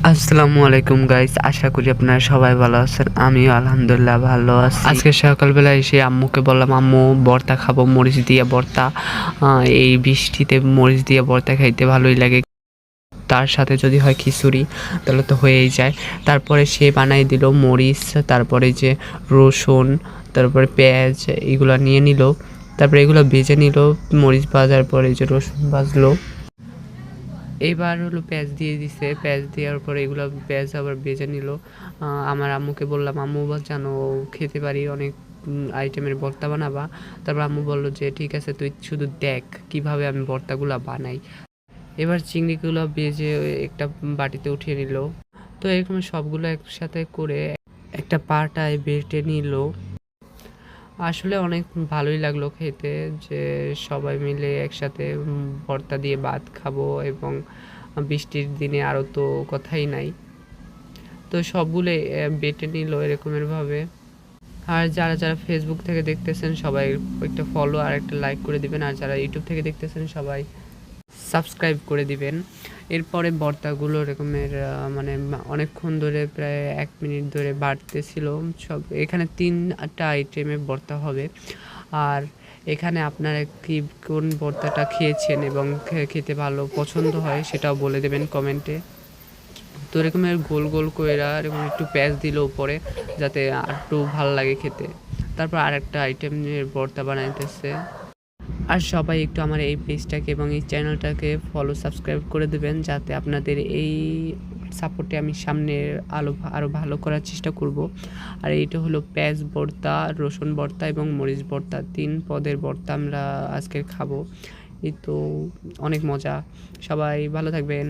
আসসালামু আলাইকুম গাইস, আশা করি আপনারা সবাই ভালো আছেন। আমিও আলহামদুলিল্লাহ ভালো আছি। আজকে সকালবেলা এসে আম্মুকে বললাম, আম্মু ভর্তা খাবো, মরিচ দিয়ে ভর্তা। এই বৃষ্টিতে মরিচ দিয়ে ভর্তা খাইতে ভালোই লাগে, তার সাথে যদি হয় খিচুড়ি তাহলে তো হয়েই যায়। তারপরে সে বানাই দিল মরিচ, তারপরে যে রসুন, তারপরে পেঁয়াজ, এগুলো নিয়ে নিল। তারপরে এগুলো ভেজে নিল, মরিচ ভাজার পরে যে রসুন ভাজলো। এবার হলো পেঁয়াজ দিয়ে দিছে, পেঁয়াজ দেওয়ার পরে এগুলো পেঁয়াজ আবার ভেজে নিল। আমার আম্মুকে বললাম, আম্মু জানো খেতে পারি অনেক আইটেমের ভর্তা বানাবা। তারপর আম্মু বলল যে ঠিক আছে, তুই শুধু দেখ কিভাবে আমি ভর্তাগুলো বানাই। এবার চিংড়িগুলো ভেজে একটা বাটিতে উঠিয়ে নিল। তো এরকম সবগুলো একসাথে করে একটা পাটায় বেটে নিল। আসলে অনেক ভালোই লাগলো খেতে, যে সবাই মিলে একসাথে ভর্তা দিয়ে ভাত খাবো, এবং বৃষ্টির দিনে আরও তো কথাই নাই। তো সবগুলো বেটে নিল এরকমের ভাবে। আর যারা যারা ফেসবুক থেকে দেখতেছেন সবাই একটা ফলো আর একটা লাইক করে দিবেন, আর যারা ইউটিউব থেকে দেখতেছেন সবাই সাবস্ক্রাইব করে দিবেন। এরপরে ভর্তাগুলো এরকমের মানে অনেকক্ষণ ধরে, প্রায় 1 মিনিট ধরে বাড়তেছিল। সব এখানে 3টা আইটেমের ভর্তা হবে। আর এখানে আপনারা কি কোন ভর্তাটা খেয়েছেন এবং খেতে ভালো পছন্দ হয় সেটাও বলে দেবেন কমেন্টে। তো এরকমের গোল গোল কইরা এরকম একটু পেঁয়াজ দিল উপরে, যাতে আরেকটু ভালো লাগে খেতে। তারপর আরেকটা আইটেমের ভর্তা বানাইতেছে। আর সবাই একটু আমার এই পেজটাকে এবং এই চ্যানেলটাকে ফলো সাবস্ক্রাইব করে দেবেন, যাতে আপনাদের এই সাপোর্টে আমি সামনে আরও ভালো করার চেষ্টা করব। আর এইটা হলো পেঁয়াজ ভর্তা, রসুন ভর্তা এবং মরিচ ভর্তা, 3 পদের ভর্তা আমরা আজকে খাবো। এই তো অনেক মজা। সবাই ভালো থাকবেন।